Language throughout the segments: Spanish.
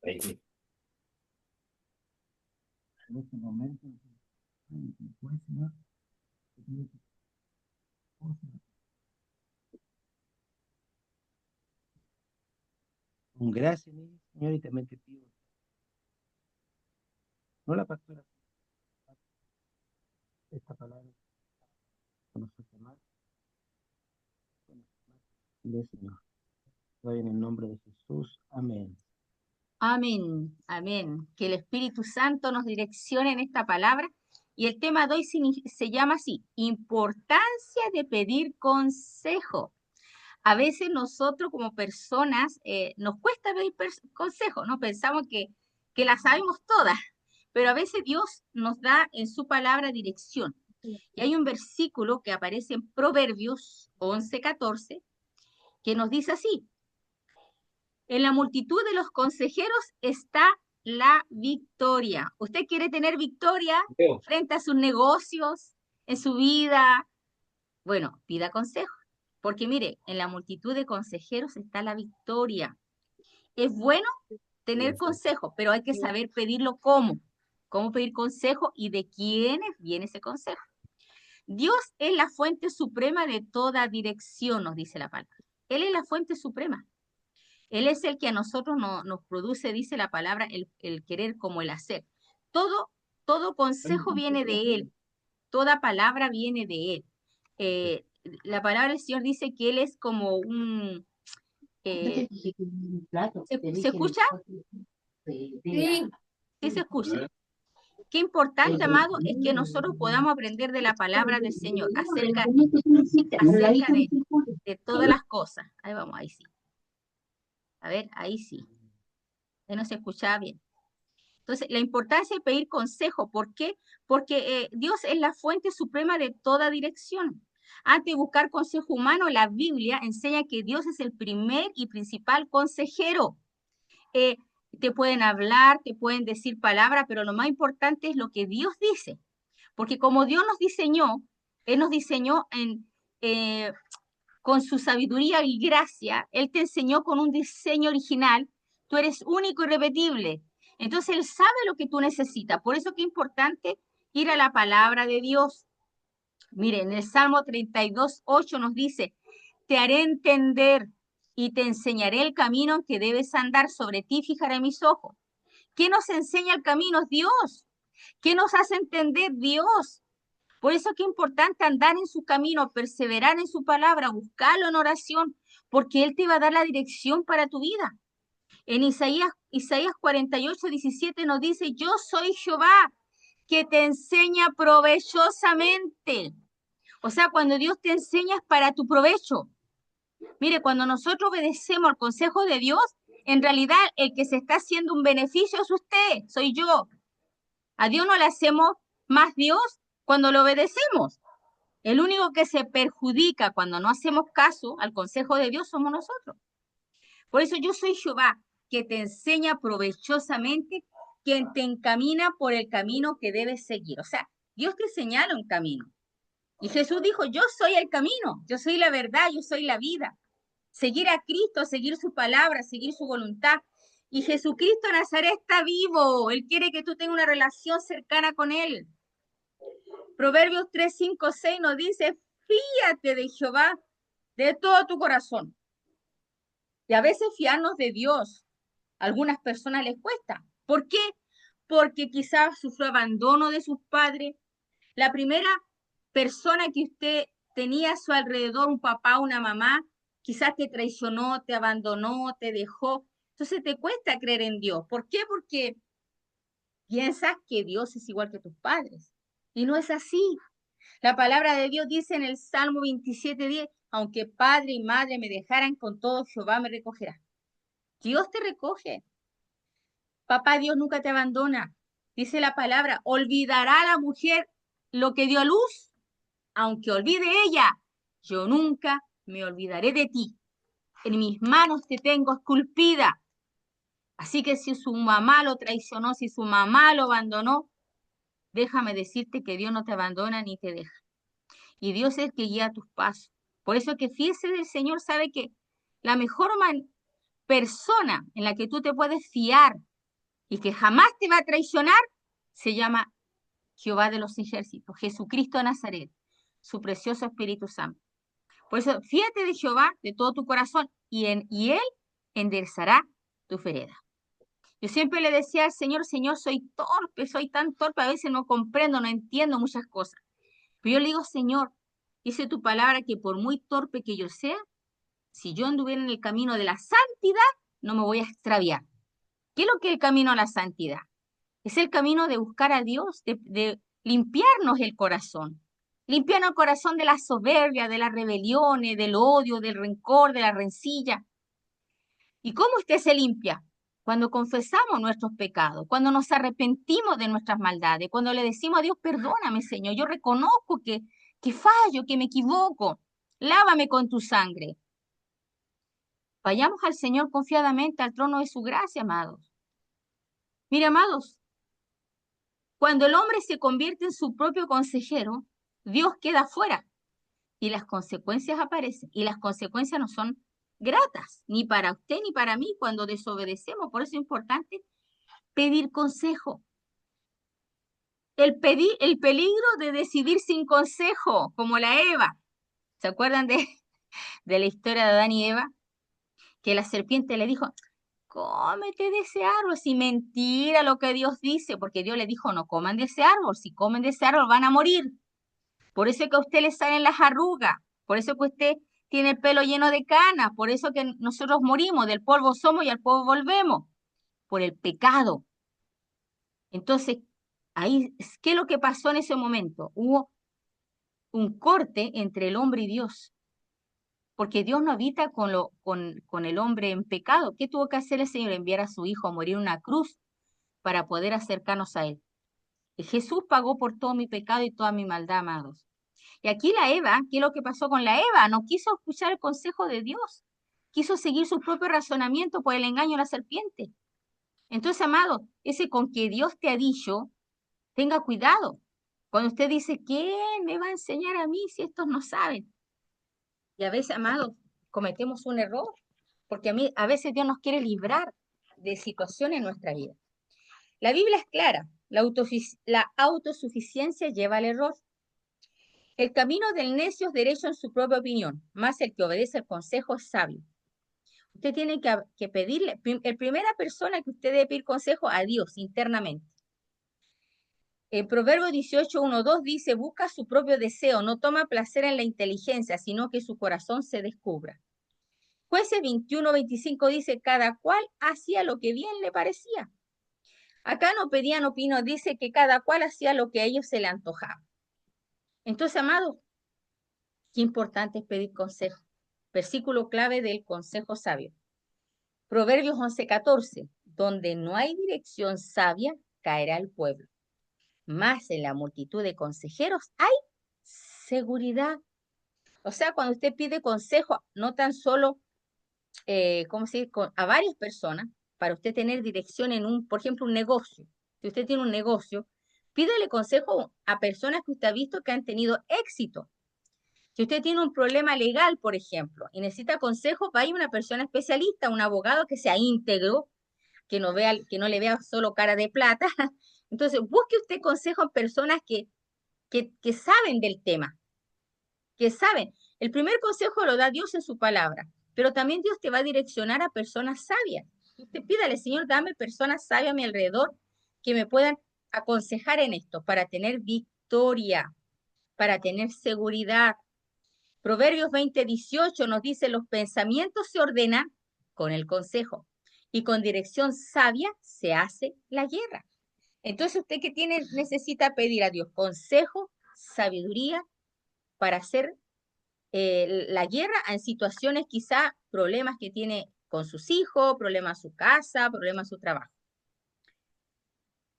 En este momento, pues, Señor, con gracia, Señor, y también te pido, no la pastora, esta palabra, con nosotros más, Señor. Estoy en el nombre de Jesús. Amén. Amén, amén. Que el Espíritu Santo nos direccione en esta palabra. Y el tema de hoy se llama así, importancia de pedir consejo. A veces nosotros como personas nos cuesta pedir consejo, ¿no? Pensamos que la sabemos todas, pero a veces Dios nos da en su palabra dirección. Y hay un versículo que aparece en Proverbios 11:14 que nos dice así, en la multitud de los consejeros está la victoria. ¿Usted quiere tener victoria frente a sus negocios, en su vida? Bueno, pida consejo. Porque mire, en la multitud de consejeros está la victoria. Es bueno tener consejo, pero hay que saber pedirlo cómo. Cómo pedir consejo y de quiénes viene ese consejo. Dios es la fuente suprema de toda dirección, nos dice la palabra. Él es la fuente suprema. Él es el que a nosotros nos produce, dice la palabra, el querer como el hacer. Todo, todo consejo viene de Él, toda palabra viene de Él. Eh, la palabra del Señor dice que Él es como un... ¿se escucha? Sí. Sí, se escucha. Qué importante, amado, es que nosotros podamos aprender de la palabra del Señor acerca de todas las cosas. Ahí vamos, ahí sí. A ver, ahí sí. Ahí no se escuchaba bien. Entonces, la importancia de pedir consejo, ¿por qué? Porque Dios es la fuente suprema de toda dirección. Antes de buscar consejo humano, la Biblia enseña que Dios es el primer y principal consejero. Eh, Te pueden hablar, te pueden decir palabras, pero lo más importante es lo que Dios dice. Porque como Dios nos diseñó, Él nos diseñó eh, con su sabiduría y gracia, Él te enseñó con un diseño original, tú eres único y repetible. Entonces Él sabe lo que tú necesitas. Por eso que es importante ir a la palabra de Dios. Miren, el Salmo 32:8 nos dice, te haré entender y te enseñaré el camino en que debes andar, sobre ti fijaré mis ojos. ¿Qué nos enseña el camino? Es Dios. ¿Qué nos hace entender? Dios. Por eso es que es importante andar en su camino, perseverar en su palabra, buscarlo en oración, porque Él te va a dar la dirección para tu vida. En Isaías 48:17 nos dice, yo soy Jehová, que te enseña provechosamente. O sea, cuando Dios te enseña es para tu provecho. Mire, cuando nosotros obedecemos al consejo de Dios, en realidad el que se está haciendo un beneficio es usted, soy yo. A Dios no le hacemos más Dios cuando lo obedecemos. El único que se perjudica cuando no hacemos caso al consejo de Dios somos nosotros. Por eso yo soy Jehová, que te enseña provechosamente, quien te encamina por el camino que debes seguir. O sea, Dios te señala un camino. Y Jesús dijo, yo soy el camino, yo soy la verdad, yo soy la vida. Seguir a Cristo, seguir su palabra, seguir su voluntad. Y Jesucristo Nazaret está vivo. Él quiere que tú tengas una relación cercana con Él. Proverbios 3, 5, 6 nos dice, fíate de Jehová de todo tu corazón. Y a veces fiarnos de Dios, a algunas personas les cuesta. ¿Por qué? Porque quizás sufrió abandono de sus padres. La primera persona que usted tenía a su alrededor, un papá, una mamá, quizás te traicionó, te abandonó, te dejó. Entonces te cuesta creer en Dios. ¿Por qué? Porque piensas que Dios es igual que tus padres. Y no es así. La palabra de Dios dice en el Salmo 27:10, aunque padre y madre me dejaran, con todo Jehová me recogerá. Dios te recoge. Papá Dios nunca te abandona. Dice la palabra, olvidará a la mujer lo que dio a luz, aunque olvide ella, yo nunca me olvidaré de ti. En mis manos te tengo esculpida. Así que si su mamá lo traicionó, si su mamá lo abandonó, déjame decirte que Dios no te abandona ni te deja. Y Dios es el que guía tus pasos. Por eso que fíjese del Señor sabe que la mejor persona en la que tú te puedes fiar y que jamás te va a traicionar, se llama Jehová de los ejércitos, Jesucristo de Nazaret, su precioso Espíritu Santo. Por eso, fíjate de Jehová de todo tu corazón y Él enderezará tu vereda. Yo siempre le decía al Señor, Señor, soy torpe, soy tan torpe, a veces no comprendo, no entiendo muchas cosas. Pero yo le digo, Señor, dice tu palabra que por muy torpe que yo sea, si yo anduviera en el camino de la santidad, no me voy a extraviar. ¿Qué es lo que es el camino a la santidad? Es el camino de buscar a Dios, de limpiarnos el corazón. Limpiarnos el corazón de la soberbia, de las rebeliones, del odio, del rencor, de la rencilla. ¿Y cómo usted se limpia? Cuando confesamos nuestros pecados, cuando nos arrepentimos de nuestras maldades, cuando le decimos a Dios, perdóname, Señor, yo reconozco que fallo, que me equivoco, lávame con tu sangre. Vayamos al Señor confiadamente al trono de su gracia, amados. Mire, amados, cuando el hombre se convierte en su propio consejero, Dios queda fuera y las consecuencias aparecen. Y las consecuencias no son gratas, ni para usted ni para mí cuando desobedecemos. Por eso es importante pedir consejo. El peligro de decidir sin consejo, como la Eva. ¿Se acuerdan de la historia de Adán y Eva? Que la serpiente le dijo, cómete de ese árbol, si mentira lo que Dios dice, porque Dios le dijo, no coman de ese árbol, si comen de ese árbol van a morir. Por eso es que a usted le salen las arrugas, por eso que usted tiene el pelo lleno de canas, por eso que nosotros morimos, del polvo somos y al polvo volvemos, por el pecado. Entonces, ahí, ¿qué es lo que pasó en ese momento? Hubo un corte entre el hombre y Dios, porque Dios no habita con el hombre en pecado. ¿Qué tuvo que hacer el Señor? Enviar a su Hijo a morir en una cruz para poder acercarnos a Él. Y Jesús pagó por todo mi pecado y toda mi maldad, amados. Y aquí la Eva, ¿qué es lo que pasó con la Eva? No quiso escuchar el consejo de Dios. Quiso seguir su propio razonamiento por el engaño de la serpiente. Entonces, amado, ese con que Dios te ha dicho, tenga cuidado. Cuando usted dice, ¿quién me va a enseñar a mí si estos no saben? Y a veces, amado, cometemos un error, porque a veces Dios nos quiere librar de situaciones en nuestra vida. La Biblia es clara, la autosuficiencia lleva al error. El camino del necio es derecho en su propia opinión, más el que obedece el consejo es sabio. Usted tiene que pedirle, la primera persona que usted debe pedir consejo a Dios internamente. El Proverbio 18:1-2 dice, busca su propio deseo, no toma placer en la inteligencia, sino que su corazón se descubra. Jueces 21:25 dice, cada cual hacía lo que bien le parecía. Acá no pedían opinión, dice que cada cual hacía lo que a ellos se le antojaba. Entonces, amados, qué importante es pedir consejo. Versículo clave del consejo sabio. Proverbios 11:14, donde no hay dirección sabia, caerá el pueblo. Más en la multitud de consejeros hay seguridad. O sea, cuando usted pide consejo, no tan solo, ¿cómo se dice?, a varias personas, para usted tener dirección en por ejemplo, un negocio. Si usted tiene un negocio, pídele consejo a personas que usted ha visto que han tenido éxito. Si usted tiene un problema legal, por ejemplo, y necesita consejo, vaya a una persona especialista, un abogado que sea íntegro, que no le vea solo cara de plata. Entonces, busque usted consejo en personas que saben del tema, que saben. El primer consejo lo da Dios en su palabra, pero también Dios te va a direccionar a personas sabias. Usted pídale, Señor, dame personas sabias a mi alrededor que me puedan aconsejar en esto para tener victoria, para tener seguridad. Proverbios 20:18 nos dice, los pensamientos se ordenan con el consejo y con dirección sabia se hace la guerra. Entonces, usted que necesita pedir a Dios consejo, sabiduría para hacer la guerra en situaciones, quizá problemas que tiene con sus hijos, problemas en su casa, problemas en su trabajo.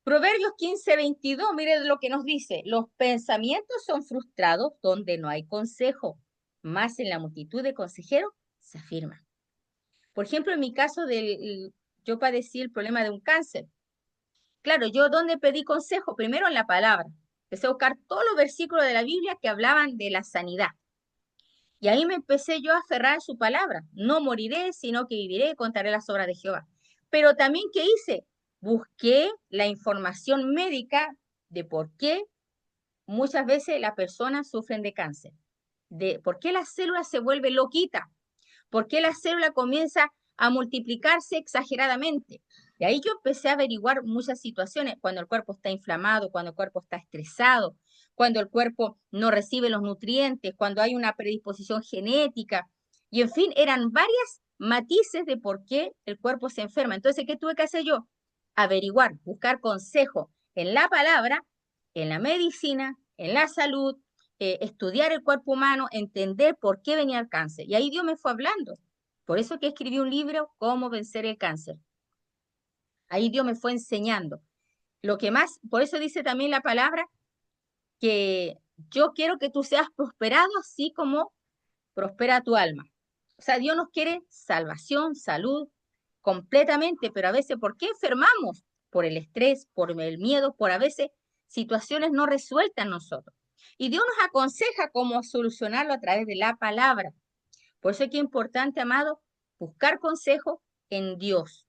Proverbios 15:22, mire lo que nos dice, los pensamientos son frustrados donde no hay consejo, más en la multitud de consejeros se afirma. Por ejemplo, en mi caso, yo padecí el problema de un cáncer. Claro, yo donde pedí consejo, primero en la palabra. Empecé a buscar todos los versículos de la Biblia que hablaban de la sanidad. Y ahí me empecé yo a aferrar a su palabra. No moriré, sino que viviré y contaré las obras de Jehová. Pero también, ¿qué hice? busqué la información médica de por qué muchas veces las personas sufren de cáncer, de por qué la célula se vuelve loquita, por qué la célula comienza a multiplicarse exageradamente. Y ahí yo empecé a averiguar muchas situaciones, cuando el cuerpo está inflamado, cuando el cuerpo está estresado, cuando el cuerpo no recibe los nutrientes, cuando hay una predisposición genética. Y en fin, eran varias matices de por qué el cuerpo se enferma. Entonces, ¿qué tuve que hacer yo? Averiguar, buscar consejo en la palabra, en la medicina, en la salud, estudiar el cuerpo humano, entender por qué venía el cáncer. Y ahí Dios me fue hablando. Por eso que escribí un libro, Cómo vencer el cáncer. Ahí Dios me fue enseñando. Lo que más, por eso dice también la palabra que yo quiero que tú seas prosperado así como prospera tu alma. O sea, Dios nos quiere salvación, salud, completamente, pero a veces, ¿por qué enfermamos? Por el estrés, por el miedo, por a veces situaciones no resueltas en nosotros. Y Dios nos aconseja cómo solucionarlo a través de la palabra. Por eso es que es importante, amado, buscar consejo en Dios.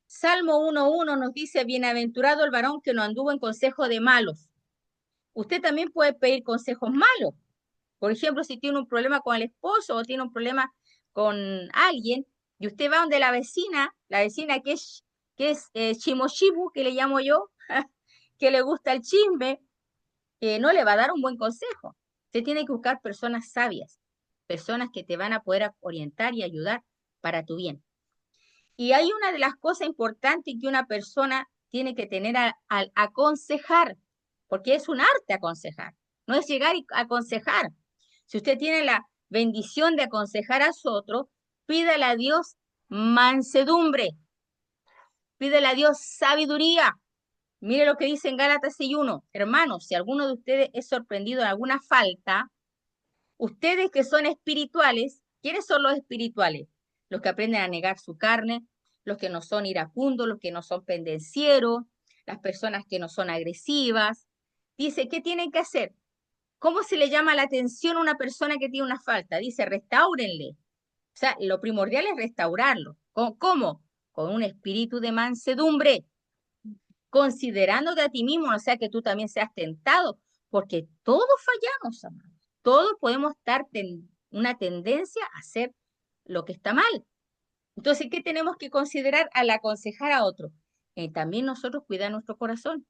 Salmo 1:1 nos dice, bienaventurado el varón que no anduvo en consejo de malos. Usted también puede pedir consejos malos. Por ejemplo, si tiene un problema con el esposo o tiene un problema con alguien, y usted va donde la vecina que es chimoshibu, que le llamo yo, que le gusta el chisme, no le va a dar un buen consejo. Usted tiene que buscar personas sabias, personas que te van a poder orientar y ayudar para tu bien. Y hay una de las cosas importantes que una persona tiene que tener al aconsejar, porque es un arte aconsejar, no es llegar y aconsejar. Si usted tiene la bendición de aconsejar a su otro, pídale a Dios mansedumbre, pídale a Dios sabiduría. Mire lo que dice en Gálatas 6:1. Hermanos, si alguno de ustedes es sorprendido en alguna falta, ustedes que son espirituales, ¿quiénes son los espirituales? Los que aprenden a negar su carne, los que no son iracundos, los que no son pendencieros, las personas que no son agresivas. Dice, ¿qué tienen que hacer? ¿Cómo se le llama la atención a una persona que tiene una falta? Dice, restáurenle. O sea, lo primordial es restaurarlo. ¿Cómo? Con un espíritu de mansedumbre, considerándote a ti mismo, o sea, que tú también seas tentado, porque todos fallamos, amados. Todos podemos estar una tendencia a hacer lo que está mal. Entonces, ¿qué tenemos que considerar al aconsejar a otro? También nosotros cuidar nuestro corazón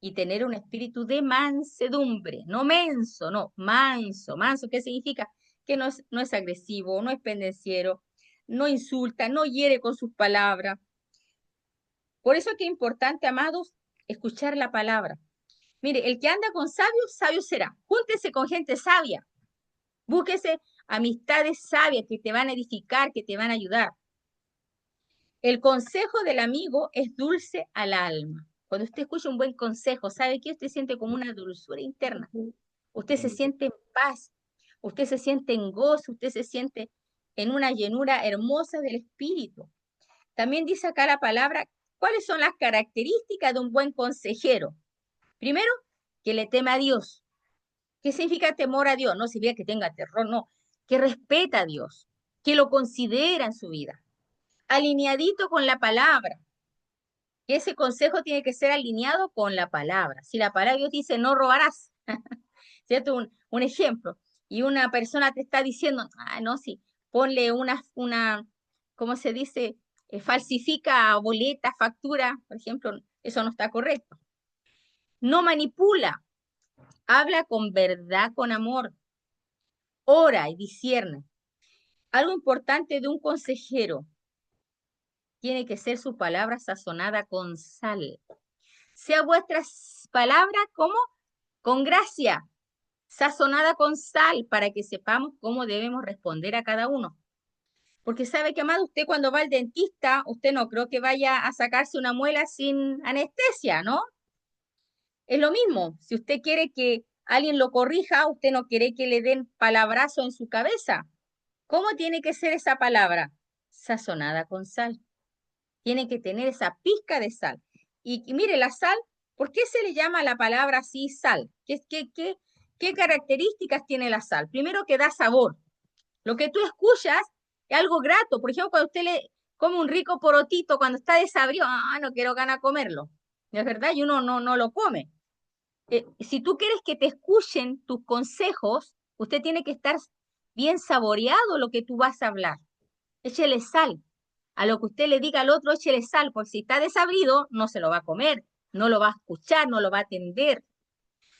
y tener un espíritu de mansedumbre, no menso, no, manso. Manso, ¿qué significa? Que no es agresivo, no es pendenciero, no insulta, no hiere con sus palabras. Por eso es que es importante, amados, escuchar la palabra. Mire, el que anda con sabios, sabio será. Júntese con gente sabia. Búsquese amistades sabias que te van a edificar, que te van a ayudar. El consejo del amigo es dulce al alma. Cuando usted escucha un buen consejo, ¿sabe qué? Usted siente como una dulzura interna. Usted se siente en paz, usted se siente en gozo, usted se siente en una llenura hermosa del espíritu. También dice acá la palabra, ¿cuáles son las características de un buen consejero? Primero, que le teme a Dios. ¿Qué significa temor a Dios? No significa que tenga terror, no, que respeta a Dios, que lo considera en su vida, alineadito con la palabra. Y ese consejo tiene que ser alineado con la palabra. Si la palabra de Dios dice no robarás, ¿cierto? Un ejemplo. Y una persona te está diciendo, no, sí, ponle ¿cómo se dice? Falsifica boleta, factura, por ejemplo, eso no está correcto. No manipula, habla con verdad, con amor, ora y discierne. Algo importante de un consejero tiene que ser su palabra sazonada con sal. Sea vuestra palabra como con gracia, sazonada con sal, para que sepamos cómo debemos responder a cada uno. Porque sabe que, amado, usted cuando va al dentista, usted no creo que vaya a sacarse una muela sin anestesia, ¿no? Es lo mismo, si usted quiere que alguien lo corrija, usted no quiere que le den palabrazo en su cabeza. ¿Cómo tiene que ser esa palabra? Sazonada con sal. Tiene que tener esa pizca de sal. Y mire, la sal, ¿por qué se le llama a la palabra así sal? ¿Qué características tiene la sal? Primero que da sabor. Lo que tú escuchas es algo grato. Por ejemplo, cuando usted come un rico porotito cuando está desabrido, no quiero ganas de comerlo. ¿No es verdad? Y uno no lo come. Si tú quieres que te escuchen tus consejos, usted tiene que estar bien saboreado lo que tú vas a hablar. Échele sal. A lo que usted le diga al otro, échele sal, porque si está desabrido, no se lo va a comer, no lo va a escuchar, no lo va a atender.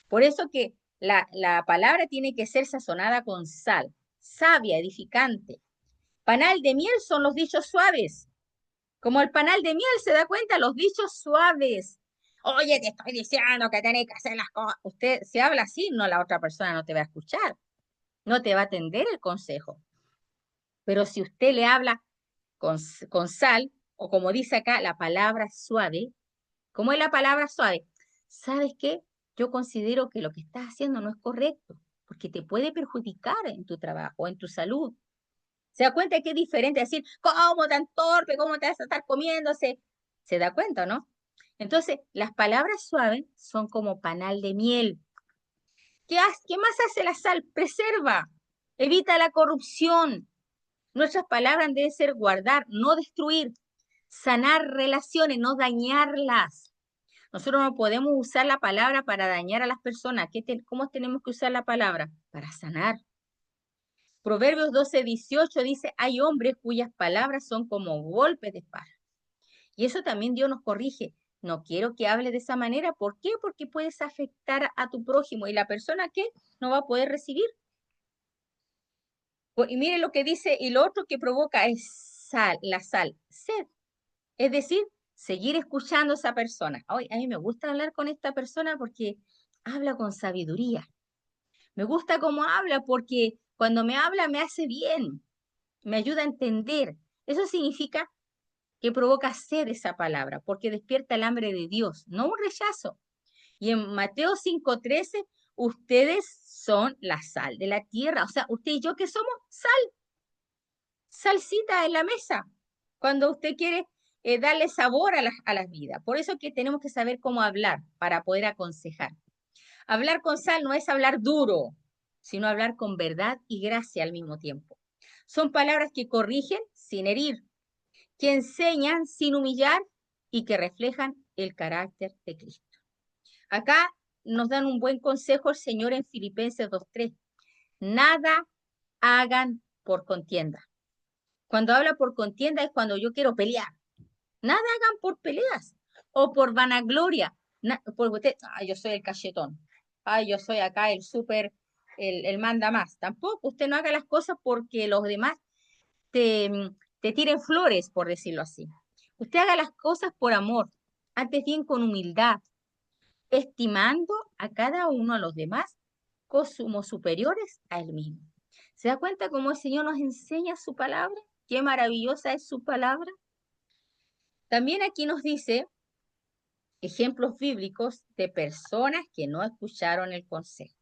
Por eso que la palabra tiene que ser sazonada con sal, sabia, edificante. Panal de miel son los dichos suaves. Como el panal de miel, ¿se da cuenta? Los dichos suaves. Oye, te estoy diciendo que tenés que hacer las cosas. Usted se habla así, no, la otra persona no te va a escuchar, no te va a atender el consejo. Pero si usted le habla con sal, o como dice acá, la palabra suave, ¿cómo es la palabra suave? ¿Sabes qué? Yo considero que lo que estás haciendo no es correcto, porque te puede perjudicar en tu trabajo, en tu salud. ¿Se da cuenta que es diferente decir, cómo tan torpe, cómo te vas a estar comiéndose? ¿Se da cuenta, no? Entonces, las palabras suaves son como panal de miel. ¿Qué más hace la sal? Preserva, evita la corrupción. Nuestras palabras deben ser guardar, no destruir, sanar relaciones, no dañarlas. Nosotros no podemos usar la palabra para dañar a las personas. ¿Cómo tenemos que usar la palabra? Para sanar. Proverbios 12:18 dice, hay hombres cuyas palabras son como golpes de espada. Y eso también Dios nos corrige. No quiero que hable de esa manera. ¿Por qué? Porque puedes afectar a tu prójimo y la persona que no va a poder recibir. Y mire lo que dice, y lo otro que provoca es la sed. Es decir, seguir escuchando a esa persona. Hoy a mí me gusta hablar con esta persona porque habla con sabiduría. Me gusta cómo habla porque cuando me habla me hace bien, me ayuda a entender. Eso significa que provoca sed esa palabra, porque despierta el hambre de Dios, no un rechazo. Y en Mateo 5:13, ustedes son la sal de la tierra. O sea, usted y yo que somos sal, salsita en la mesa, cuando usted quiere darle sabor a las vidas. Por eso que tenemos que saber cómo hablar para poder aconsejar. Hablar con sal no es hablar duro, sino hablar con verdad y gracia al mismo tiempo. Son palabras que corrigen sin herir, que enseñan sin humillar y que reflejan el carácter de Cristo. Acá nos dan un buen consejo el Señor en Filipenses 2:3. Nada hagan por contienda. Cuando habla por contienda es cuando yo quiero pelear. Nada hagan por peleas o por vanagloria. Porque usted, yo soy el cachetón. Yo soy acá el súper, el manda más. Tampoco usted no haga las cosas porque los demás te, te tiren flores, por decirlo así. Usted haga las cosas por amor, antes bien con humildad, estimando a cada uno a los demás como superiores a él mismo. ¿Se da cuenta cómo el Señor nos enseña su palabra? Qué maravillosa es su palabra. También aquí nos dice ejemplos bíblicos de personas que no escucharon el consejo,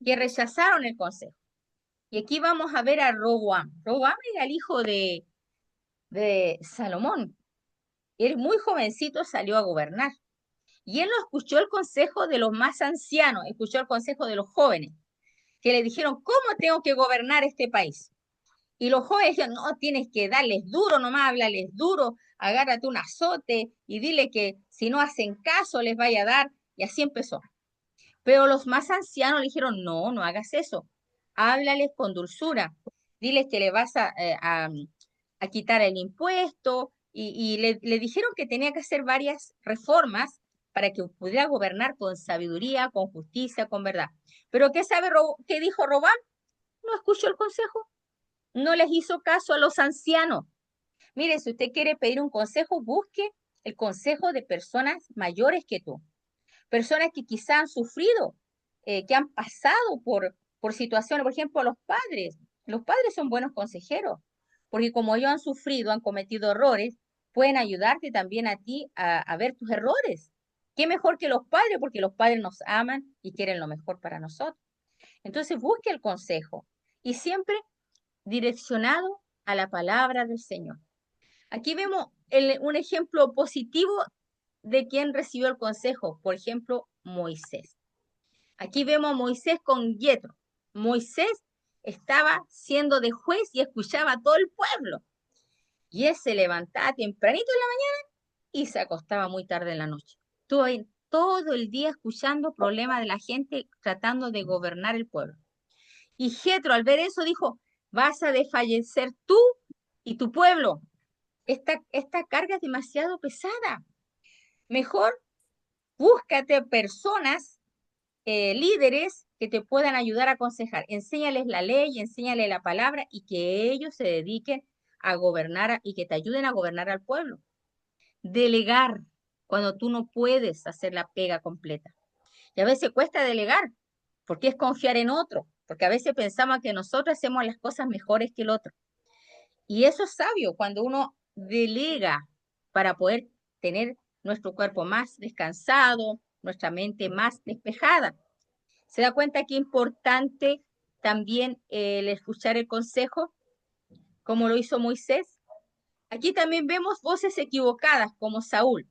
que rechazaron el consejo. Y aquí vamos a ver a Roboam. Roboam era el hijo de Salomón. Él muy jovencito salió a gobernar. Y él no escuchó el consejo de los más ancianos, escuchó el consejo de los jóvenes, que le dijeron, ¿cómo tengo que gobernar este país? Y los jóvenes dijeron, no, tienes que darles duro nomás, háblales duro, agárrate un azote y dile que si no hacen caso les vaya a dar. Y así empezó. Pero los más ancianos le dijeron, no, no hagas eso. Háblales con dulzura. Diles que le vas a quitar el impuesto. Y le dijeron que tenía que hacer varias reformas para que pudiera gobernar con sabiduría, con justicia, con verdad. Pero ¿qué dijo Robán? No escuchó el consejo. No les hizo caso a los ancianos. Mire, si usted quiere pedir un consejo, busque el consejo de personas mayores que tú, personas que quizá han sufrido, que han pasado por situaciones, por ejemplo, los padres. Los padres son buenos consejeros, porque como ellos han sufrido, han cometido errores, pueden ayudarte también a ti a ver tus errores. ¿Qué mejor que los padres? Porque los padres nos aman y quieren lo mejor para nosotros. Entonces, busque el consejo y siempre direccionado a la palabra del Señor. Aquí vemos un ejemplo positivo de quien recibió el consejo, por ejemplo, Moisés. Aquí vemos a Moisés con Yetro. Moisés estaba siendo de juez y escuchaba a todo el pueblo. Y él se levantaba tempranito en la mañana y se acostaba muy tarde en la noche. Estuvo ahí todo el día escuchando problemas de la gente tratando de gobernar el pueblo. Y Jetro, al ver eso, dijo, vas a desfallecer tú y tu pueblo. Esta carga es demasiado pesada. Mejor búscate personas, líderes que te puedan ayudar a aconsejar. Enséñales la ley, enséñales la palabra y que ellos se dediquen a gobernar y que te ayuden a gobernar al pueblo. Delegar cuando tú no puedes hacer la pega completa. Y a veces cuesta delegar, porque es confiar en otro, porque a veces pensamos que nosotros hacemos las cosas mejores que el otro. Y eso es sabio cuando uno delega para poder tener nuestro cuerpo más descansado, nuestra mente más despejada. ¿Se da cuenta qué importante también el escuchar el consejo, como lo hizo Moisés? Aquí también vemos voces equivocadas, como Saúl.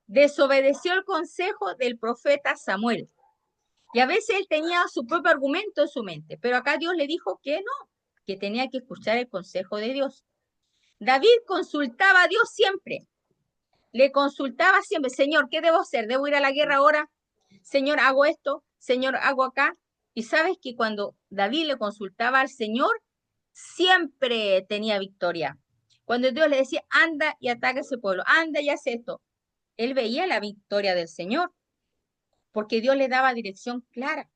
Desobedeció el consejo del profeta Samuel. Y a veces él tenía su propio argumento en su mente, pero acá Dios le dijo que no, que tenía que escuchar el consejo de Dios. David consultaba a Dios siempre. Le consultaba siempre, Señor, ¿qué debo hacer? ¿Debo ir a la guerra ahora? Señor, hago esto. Señor, hago acá. Y sabes que cuando David le consultaba al Señor, siempre tenía victoria. Cuando Dios le decía, anda y ataca a ese pueblo, anda y hace esto, él veía la victoria del Señor, porque Dios le daba dirección clara.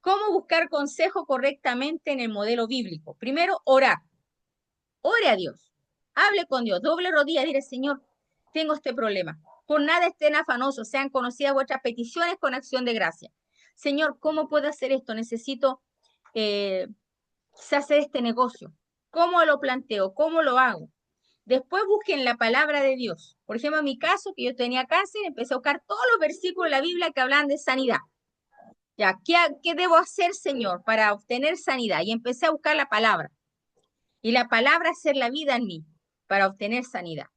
¿Cómo buscar consejo correctamente en el modelo bíblico? Primero, orar. Ore a Dios. Hable con Dios. Doble rodilla. Dile, Señor, tengo este problema. Por nada estén afanosos. Sean conocidas vuestras peticiones con acción de gracia. Señor, ¿cómo puedo hacer esto? Necesito hacer este negocio. ¿Cómo lo planteo? ¿Cómo lo hago? Después busquen la palabra de Dios. Por ejemplo, en mi caso, que yo tenía cáncer, empecé a buscar todos los versículos de la Biblia que hablan de sanidad. Ya, ¿qué debo hacer, Señor, para obtener sanidad? Y empecé a buscar la palabra. Y la palabra hacer la vida en mí para obtener sanidad.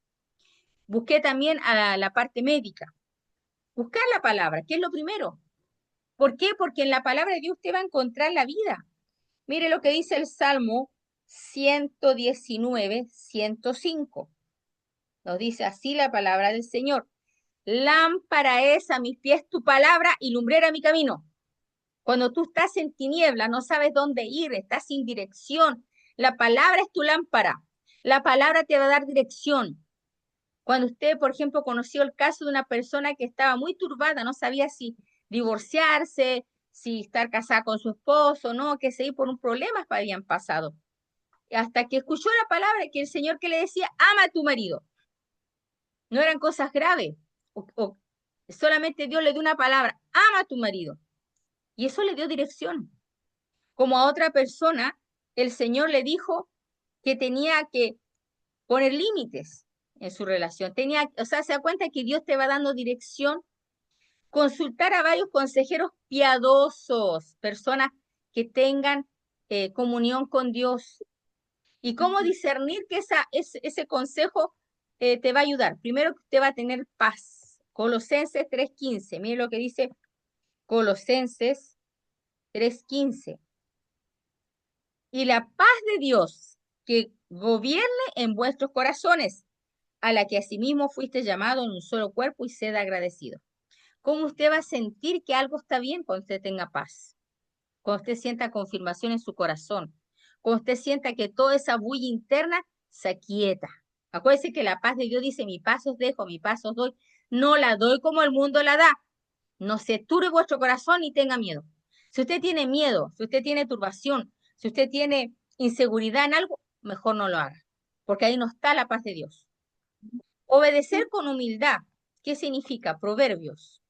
Busqué también a la parte médica. Buscar la palabra, ¿qué es lo primero? ¿Por qué? Porque en la palabra de Dios usted va a encontrar la vida. Mire lo que dice el Salmo 119, 105. Nos dice así la palabra del Señor. Lámpara es a mis pies tu palabra y lumbrera mi camino. Cuando tú estás en tiniebla, no sabes dónde ir, estás sin dirección. La palabra es tu lámpara. La palabra te va a dar dirección. Cuando usted, por ejemplo, conoció el caso de una persona que estaba muy turbada, no sabía si divorciarse, si estar casada con su esposo, no, que se iba por un problema que habían pasado. Hasta que escuchó la palabra que el Señor que le decía, ama a tu marido. No eran cosas graves. O solamente Dios le dio una palabra, ama a tu marido. Y eso le dio dirección. Como a otra persona, el Señor le dijo que tenía que poner límites en su relación. O sea, se da cuenta que Dios te va dando dirección. Consultar a varios consejeros piadosos, personas que tengan comunión con Dios. ¿Y cómo discernir que ese consejo te va a ayudar? Primero, que usted va a tener paz. Colosenses 3:15. Mire lo que dice Colosenses 3:15. Y la paz de Dios que gobierne en vuestros corazones, a la que asimismo fuiste llamado en un solo cuerpo y sed agradecido. ¿Cómo usted va a sentir que algo está bien cuando usted tenga paz? Cuando usted sienta confirmación en su corazón. Cuando usted sienta que toda esa bulla interna se aquieta. Acuérdese que la paz de Dios dice, mi paz os dejo, mi paz os doy. No la doy como el mundo la da. No se turbe vuestro corazón ni tenga miedo. Si usted tiene miedo, si usted tiene turbación, si usted tiene inseguridad en algo, mejor no lo haga, porque ahí no está la paz de Dios. Obedecer con humildad. ¿Qué significa? Proverbios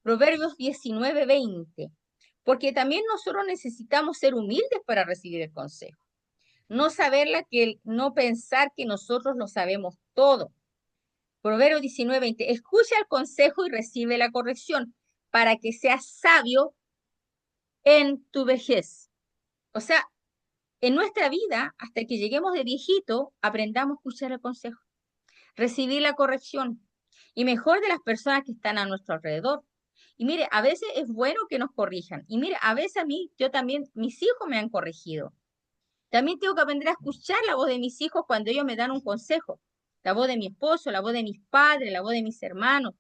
19:20. Porque también nosotros necesitamos ser humildes para recibir el consejo. No pensar que nosotros lo sabemos todo. Proverbios 19:20. Escucha el consejo y recibe la corrección para que seas sabio en tu vejez. O sea, en nuestra vida, hasta que lleguemos de viejito, aprendamos a escuchar el consejo, recibir la corrección y mejor de las personas que están a nuestro alrededor. Y mire, a veces es bueno que nos corrijan. Y mire, a veces yo también, mis hijos me han corregido. También tengo que aprender a escuchar la voz de mis hijos cuando ellos me dan un consejo. La voz de mi esposo, la voz de mis padres, la voz de mis hermanos.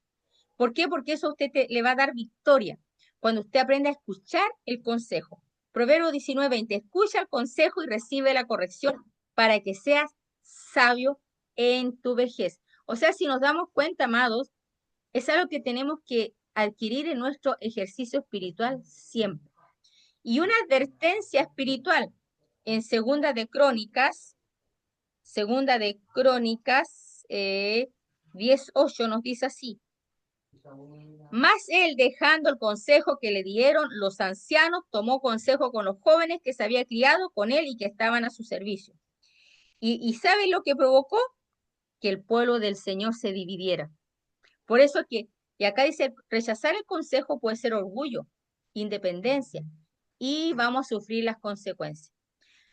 ¿Por qué? Porque eso a usted le va a dar victoria cuando usted aprende a escuchar el consejo. Proverbio 19:20, escucha el consejo y recibe la corrección para que seas sabio en tu vejez. O sea, si nos damos cuenta, amados, es algo que tenemos que adquirir en nuestro ejercicio espiritual siempre. Y una advertencia espiritual en Segunda de Crónicas 10:8 nos dice así. Mas él, dejando el consejo que le dieron los ancianos, tomó consejo con los jóvenes que se había criado con él y que estaban a su servicio. ¿Y sabe lo que provocó? Que el pueblo del Señor se dividiera. Por eso y acá dice, rechazar el consejo puede ser orgullo, independencia, y vamos a sufrir las consecuencias.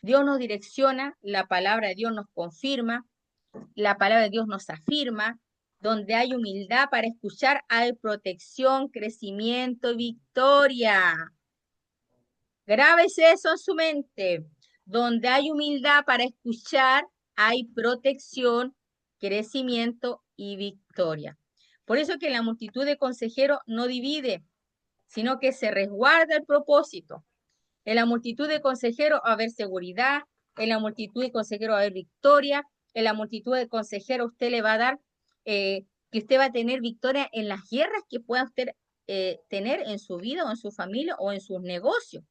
Dios nos direcciona, la palabra de Dios nos confirma, la palabra de Dios nos afirma. Donde hay humildad para escuchar, hay protección, crecimiento y victoria. Grábese eso en su mente. Donde hay humildad para escuchar, hay protección, crecimiento y victoria. Por eso que la multitud de consejeros no divide, sino que se resguarda el propósito. En la multitud de consejeros va a haber seguridad, en la multitud de consejeros va a haber victoria, en la multitud de consejeros usted le va a dar, que usted va a tener victoria en las guerras que pueda usted tener en su vida o en su familia o en sus negocios.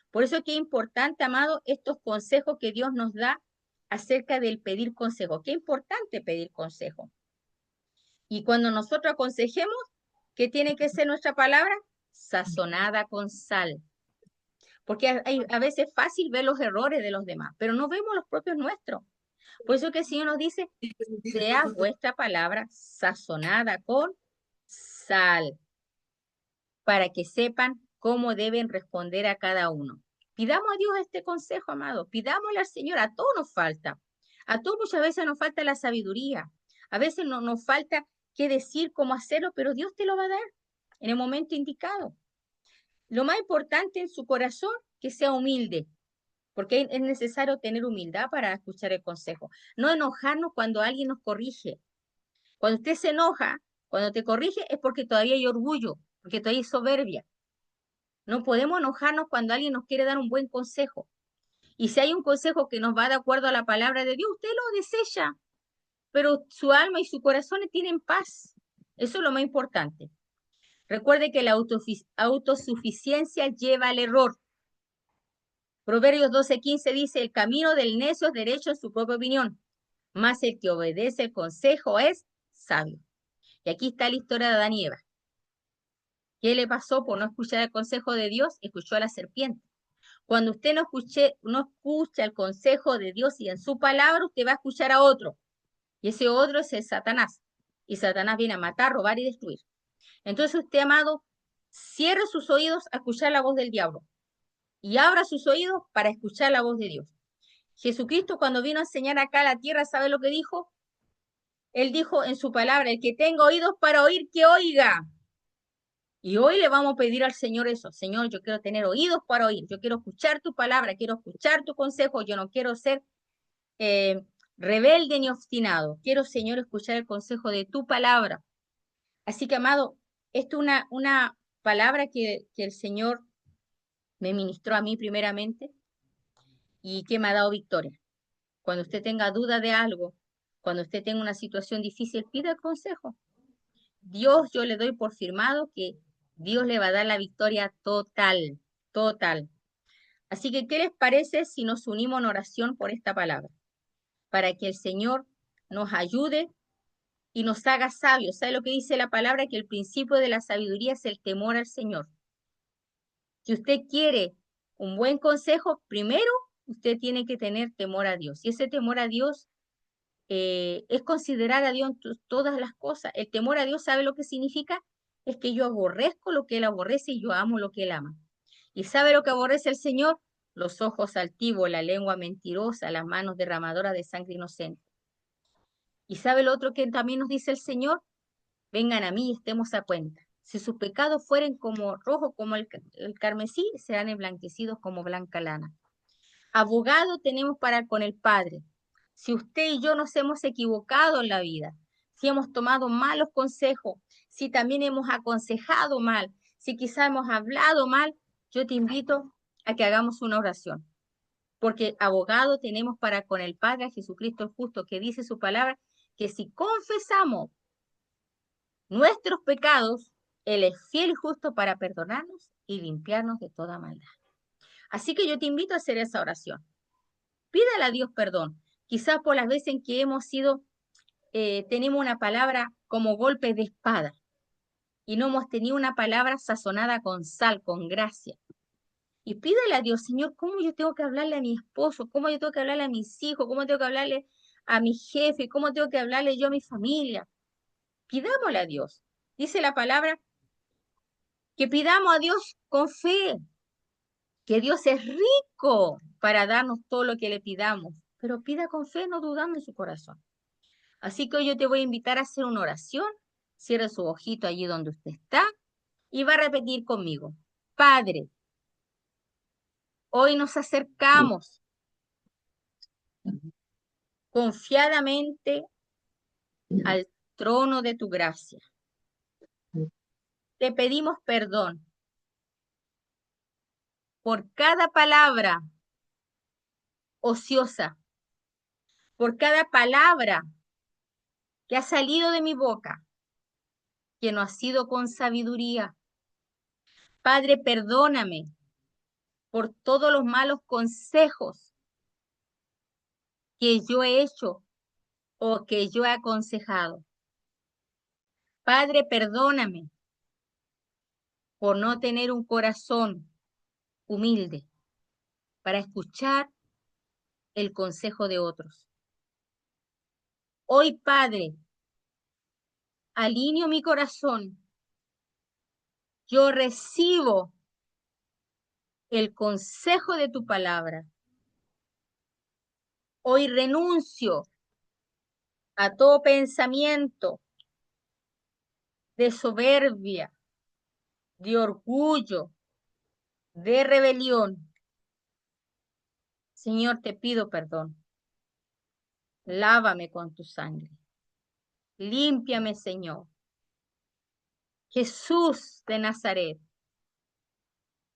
Por eso es que es importante, amado, estos consejos que Dios nos da acerca del pedir consejo. Qué importante pedir consejo. Y cuando nosotros aconsejemos, ¿qué tiene que ser nuestra palabra? Sazonada con sal. Porque a veces es fácil ver los errores de los demás, pero no vemos los propios nuestros. Por eso que el Señor nos dice, sea vuestra palabra sazonada con sal, para que sepan cómo deben responder a cada uno. Pidamos a Dios este consejo, amado. Pidámosle al Señor. A todos nos falta. A todos muchas veces nos falta la sabiduría. A veces nos falta qué decir, cómo hacerlo, pero Dios te lo va a dar en el momento indicado. Lo más importante en su corazón, que sea humilde, porque es necesario tener humildad para escuchar el consejo. No enojarnos cuando alguien nos corrige. Cuando usted se enoja, cuando te corrige, es porque todavía hay orgullo, porque todavía hay soberbia. No podemos enojarnos cuando alguien nos quiere dar un buen consejo. Y si hay un consejo que nos va de acuerdo a la palabra de Dios, usted lo desecha, pero su alma y su corazón tienen paz. Eso es lo más importante. Recuerde que la autosuficiencia lleva al error. Proverbios 12:15 dice, el camino del necio es derecho en su propia opinión, mas el que obedece el consejo es sabio. Y aquí está la historia de Adán y Eva. ¿Qué le pasó por no escuchar el consejo de Dios? Escuchó a la serpiente. Cuando usted no escucha el consejo de Dios y en su palabra, usted va a escuchar a otro. Y ese otro es el Satanás. Y Satanás viene a matar, robar y destruir. Entonces usted, amado, cierre sus oídos a escuchar la voz del diablo. Y abra sus oídos para escuchar la voz de Dios. Jesucristo, cuando vino a enseñar acá a la tierra, ¿sabe lo que dijo? Él dijo en su palabra, el que tenga oídos para oír, que oiga. Y hoy le vamos a pedir al Señor eso. Señor, yo quiero tener oídos para oír. Yo quiero escuchar tu palabra, quiero escuchar tu consejo. Yo no quiero ser rebelde ni obstinado. Quiero, Señor, escuchar el consejo de tu palabra. Así que, amado, esto es una palabra que el Señor me ministró a mí primeramente y que me ha dado victoria. Cuando usted tenga duda de algo, cuando usted tenga una situación difícil, pida el consejo. Dios, yo le doy por firmado que Dios le va a dar la victoria total, total. Así que, ¿qué les parece si nos unimos en oración por esta palabra? Para que el Señor nos ayude y nos haga sabios. ¿Sabe lo que dice la palabra? Que el principio de la sabiduría es el temor al Señor. Si usted quiere un buen consejo, primero usted tiene que tener temor a Dios. Y ese temor a Dios es considerar a Dios en todas las cosas. El temor a Dios, ¿sabe lo que significa? Es que yo aborrezco lo que Él aborrece y yo amo lo que Él ama. ¿Y sabe lo que aborrece el Señor? Los ojos altivos, la lengua mentirosa, las manos derramadoras de sangre inocente. ¿Y sabe lo otro que también nos dice el Señor? Vengan a mí y estemos a cuenta. Si sus pecados fueren como rojos, como el carmesí, serán emblanquecidos como blanca lana. Abogado tenemos para con el Padre. Si usted y yo nos hemos equivocado en la vida, si hemos tomado malos consejos, si también hemos aconsejado mal, si quizá hemos hablado mal, yo te invito a que hagamos una oración. Porque abogado tenemos para con el Padre, a Jesucristo el justo, que dice su palabra, que si confesamos nuestros pecados, Él es fiel y justo para perdonarnos y limpiarnos de toda maldad. Así que yo te invito a hacer esa oración. Pídale a Dios perdón, quizás por las veces en que hemos sido, tenemos una palabra como golpe de espada y no hemos tenido una palabra sazonada con sal, con gracia. Y pídale a Dios, Señor, ¿cómo yo tengo que hablarle a mi esposo? ¿Cómo yo tengo que hablarle a mis hijos? ¿Cómo tengo que hablarle a mi jefe? ¿Cómo tengo que hablarle yo a mi familia? Pidámosle a Dios. Dice la palabra que pidamos a Dios con fe, que Dios es rico para darnos todo lo que le pidamos, pero pida con fe, no dudando en su corazón. Así que hoy yo te voy a invitar a hacer una oración. Cierre su ojito allí donde usted está y va a repetir conmigo. Padre, hoy nos acercamos confiadamente al trono de tu gracia. Te pedimos perdón por cada palabra ociosa, por cada palabra que ha salido de mi boca, que no ha sido con sabiduría. Padre, perdóname por todos los malos consejos que yo he hecho o que yo he aconsejado. Padre, perdóname por no tener un corazón humilde para escuchar el consejo de otros. Hoy, Padre, alineo mi corazón. Yo recibo el consejo de tu palabra. Hoy renuncio a todo pensamiento de soberbia, de orgullo, de rebelión. Señor, te pido perdón. Lávame con tu sangre. Límpiame, Señor. Jesús de Nazaret,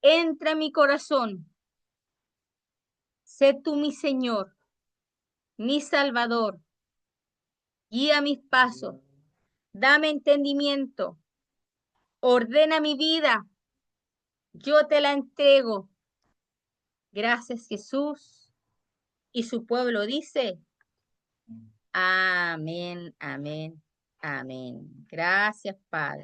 entra en mi corazón. Sé tú mi Señor, mi Salvador. Guía mis pasos. Dame entendimiento. Ordena mi vida. Yo te la entrego. Gracias, Jesús. Y su pueblo dice, amén, amén, amén. Gracias, Padre.